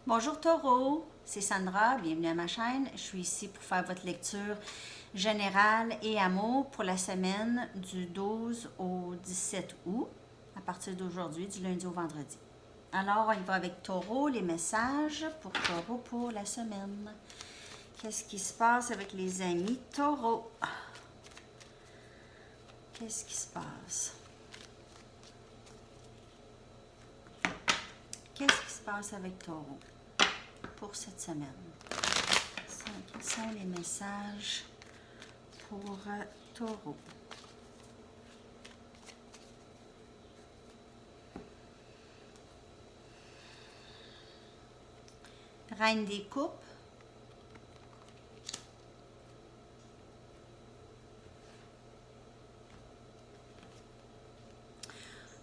Bonjour Taureau, c'est Sandra, bienvenue à ma chaîne. Je suis ici pour faire votre lecture générale et amour pour la semaine du 12 au 17 août, à partir d'aujourd'hui, du lundi au vendredi. Alors, on y va avec Taureau, les messages pour Taureau pour la semaine. Qu'est-ce qui se passe avec les amis Taureau? Qu'est-ce qui se passe? Qu'est-ce qui se passe avec Taureau pour cette semaine? Quels sont les messages pour Taureau? Reine des coupes.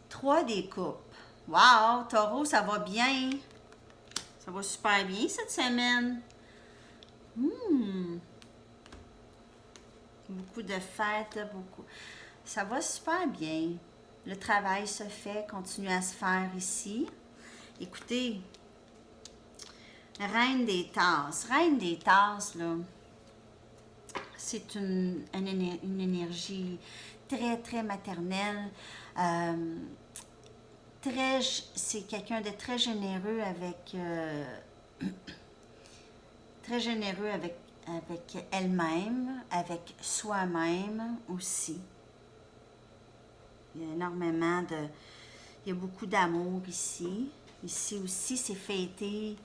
Trois des coupes. Wow, Taureau, ça va bien. Ça va super bien cette semaine. Beaucoup de fêtes, beaucoup. Ça va super bien. Le travail se fait, continue à se faire ici. Écoutez, Reine des tasses. Reine des tasses, là, c'est une énergie très, très maternelle. C'est quelqu'un de très généreux avec elle-même, avec soi-même aussi. Il y a énormément de... Il y a beaucoup d'amour ici. Ici aussi, c'est fêté.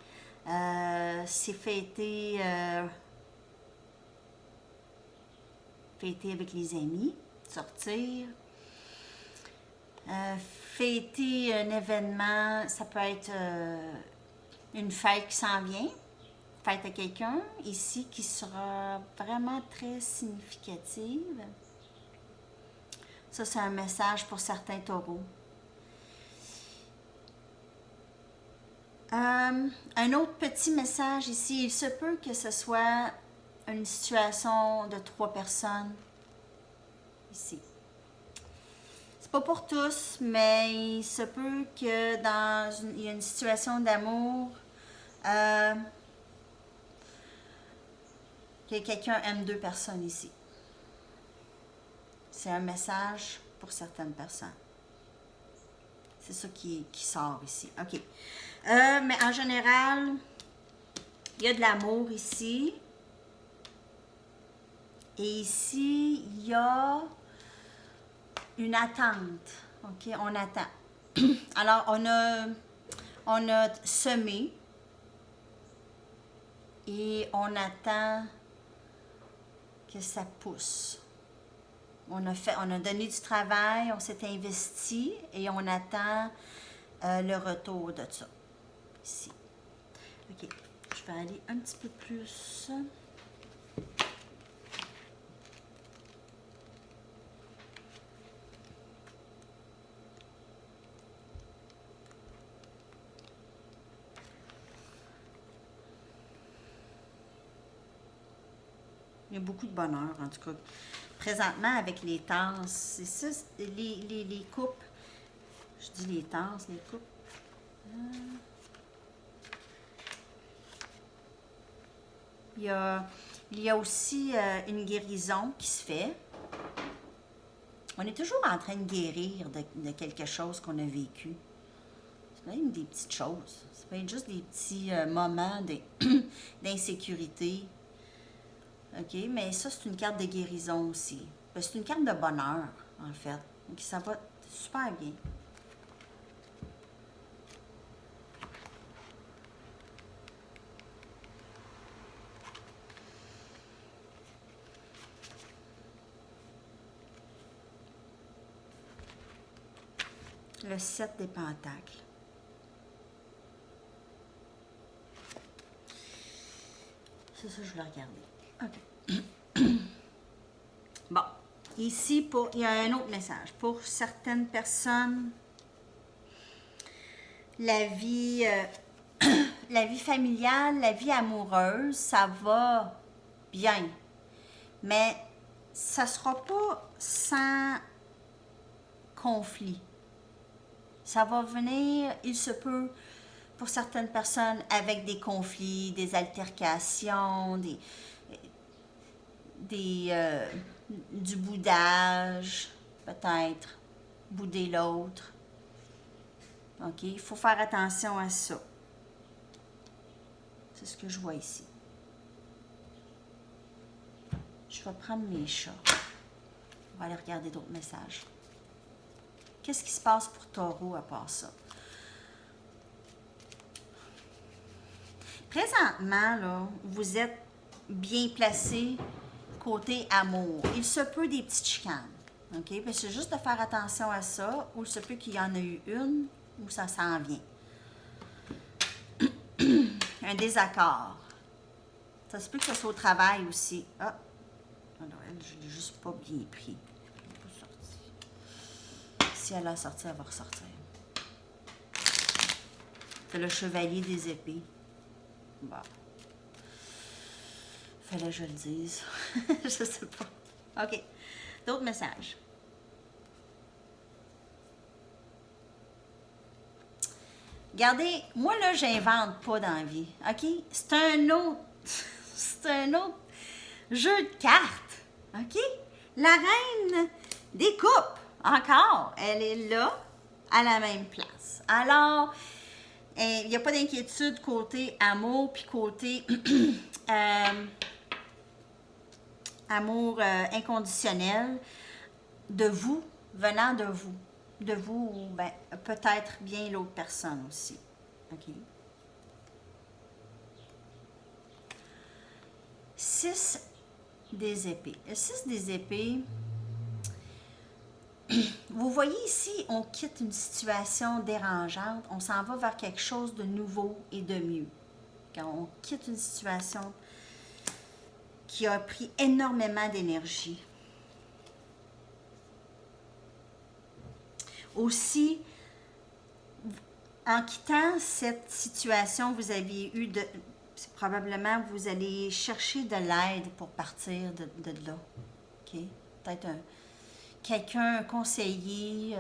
Fêter avec les amis, sortir. Fêter un événement, ça peut être une fête qui s'en vient, fête à quelqu'un, ici, qui sera vraiment très significative. Ça, c'est un message pour certains taureaux. Un autre petit message ici, il se peut que ce soit une situation de 3 personnes ici. C'est pas pour tous, mais il se peut que il y a une situation d'amour, que quelqu'un aime 2 personnes ici. C'est un message pour certaines personnes. C'est ça qui sort ici. OK. Mais en général, il y a de l'amour ici. Et ici, il y a une attente. OK, on attend. Alors, on a semé et on attend que ça pousse. On a donné du travail, on s'est investi et on attend le retour de ça. Ici. OK, je vais aller un petit peu plus. Il y a beaucoup de bonheur, en tout cas. Présentement, avec les tasses, c'est ça, les coupes. Je dis les tasses, les coupes. Il y a aussi une guérison qui se fait. On est toujours en train de guérir de quelque chose qu'on a vécu. C'est même des petites choses. Ça peut être juste des petits moments d'insécurité. OK? Mais ça, c'est une carte de guérison aussi. C'est une carte de bonheur, en fait. Donc, ça va super bien. Le 7 des pentacles. C'est ça, je voulais regarder. OK. Bon. Ici, il y a un autre message. Pour certaines personnes, la vie familiale, la vie amoureuse, ça va bien. Mais ça ne sera pas sans conflit. Ça va venir, il se peut, pour certaines personnes, avec des conflits, des altercations, du boudage, peut-être, bouder l'autre. OK? Il faut faire attention à ça. C'est ce que je vois ici. Je vais prendre mes chats. On va aller regarder d'autres messages. Qu'est-ce qui se passe pour Taureau à part ça? Présentement, là, vous êtes bien placé côté amour. Il se peut des petites chicanes. OK? C'est juste de faire attention à ça, ou il se peut qu'il y en a eu une, ou ça s'en vient. Un désaccord. Ça se peut que ce soit au travail aussi. Ah! Alors, elle, je ne l'ai juste pas bien pris. Si elle a sorti, elle va ressortir. C'est le chevalier des épées. Bon. Fallait que je le dise. Je sais pas. OK. D'autres messages. Regardez, moi là, j'invente pas dans la vie. OK? C'est un autre jeu de cartes. OK? La reine des coupes, encore, elle est là, à la même place. Alors, il n'y a pas d'inquiétude côté amour, puis côté amour inconditionnel de vous, venant de vous. De vous ou ben, peut-être bien l'autre personne aussi. OK? 6 des épées. Le 6 des épées, vous voyez ici, on quitte une situation dérangeante, on s'en va vers quelque chose de nouveau et de mieux. Quand on quitte une situation qui a pris énormément d'énergie. Aussi, en quittant cette situation, vous aviez eu probablement vous allez chercher de l'aide pour partir de là. OK? Peut-être quelqu'un, un conseiller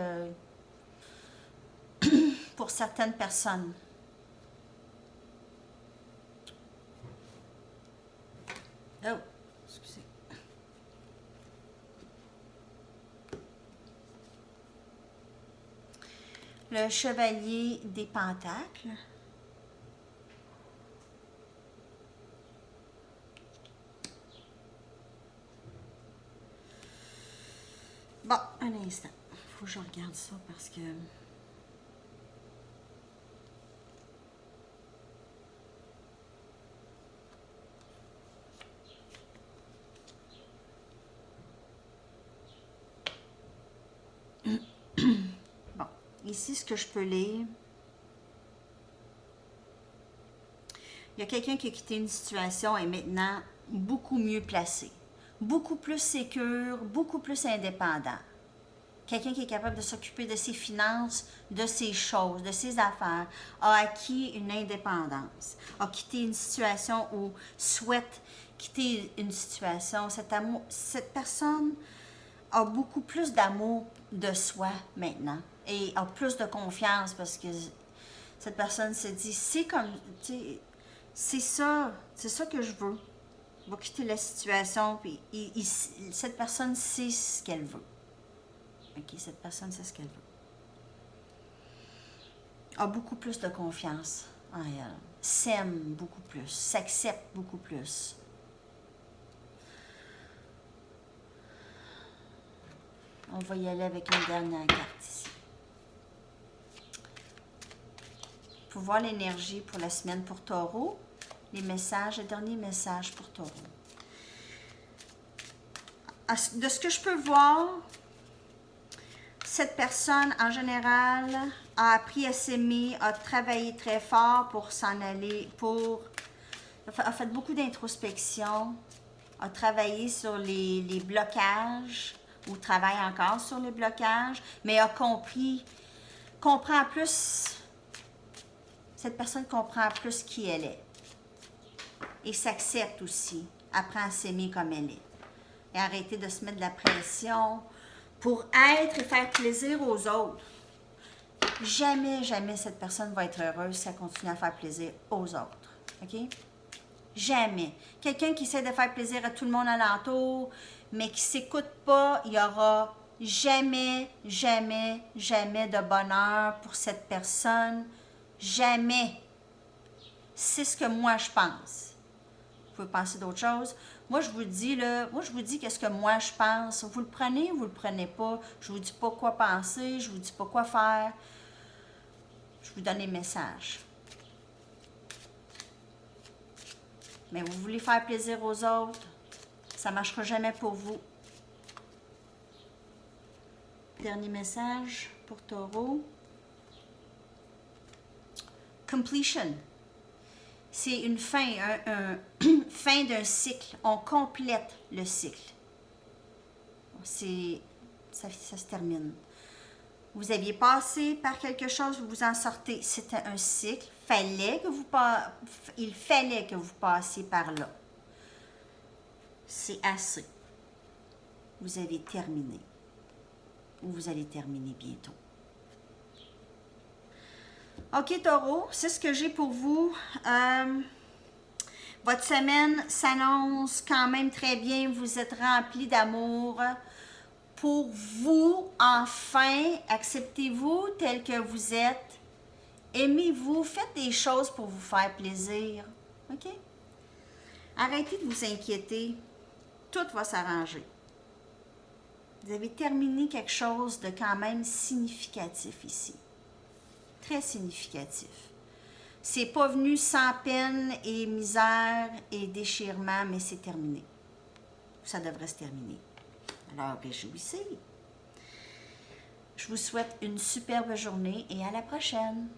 pour certaines personnes. Oh, excusez. Le chevalier des pentacles. Bon, un instant. Il faut que je regarde ça parce que... Bon, ici, ce que je peux lire... Il y a quelqu'un qui a quitté une situation et maintenant beaucoup mieux placé. Beaucoup plus sécure, beaucoup plus indépendant. Quelqu'un qui est capable de s'occuper de ses finances, de ses choses, de ses affaires, a acquis une indépendance, a quitté une situation ou souhaite quitter une situation. Cette personne a beaucoup plus d'amour de soi maintenant et a plus de confiance parce que cette personne s'est dit, c'est comme, c'est ça que je veux. Je vais quitter la situation, puis cette personne sait ce qu'elle veut. OK, cette personne sait ce qu'elle veut. A beaucoup plus de confiance en elle. S'aime beaucoup plus. S'accepte beaucoup plus. On va y aller avec une dernière carte ici. Pour voir l'énergie pour la semaine pour Taureau. Les messages, le dernier message pour Taureau. De ce que je peux voir, cette personne, en général, a appris à s'aimer, a travaillé très fort pour s'en aller, a fait beaucoup d'introspection, a travaillé sur les blocages, ou travaille encore sur les blocages, mais a comprend plus, cette personne comprend plus qui elle est. Et s'accepte aussi, apprend à s'aimer comme elle est. Et arrêter de se mettre de la pression pour être et faire plaisir aux autres. Jamais, jamais cette personne va être heureuse si elle continue à faire plaisir aux autres. OK? Jamais. Quelqu'un qui essaie de faire plaisir à tout le monde alentour, mais qui ne s'écoute pas, il n'y aura jamais, jamais, jamais de bonheur pour cette personne. Jamais. C'est ce que moi je pense. Vous pouvez penser d'autres choses. Moi, je vous dis, là, qu'est-ce que moi je pense. Vous le prenez ou vous le prenez pas. Je vous dis pas quoi penser, je vous dis pas quoi faire. Je vous donne les messages. Mais vous voulez faire plaisir aux autres, ça ne marchera jamais pour vous. Dernier message pour Taureau. Completion. C'est une fin, fin d'un cycle. On complète le cycle. Ça se termine. Vous aviez passé par quelque chose, vous vous en sortez. C'était un cycle. Il fallait que vous passiez par là. C'est assez. Vous avez terminé. Ou vous allez terminer bientôt. OK, Taureau, c'est ce que j'ai pour vous. Votre semaine s'annonce quand même très bien. Vous êtes rempli d'amour. Pour vous, enfin, acceptez-vous tel que vous êtes. Aimez-vous, faites des choses pour vous faire plaisir. OK? Arrêtez de vous inquiéter. Tout va s'arranger. Vous avez terminé quelque chose de quand même significatif ici. Très significatif. C'est pas venu sans peine et misère et déchirement, mais c'est terminé. Ça devrait se terminer. Alors, réjouissez. Je vous souhaite une superbe journée et à la prochaine.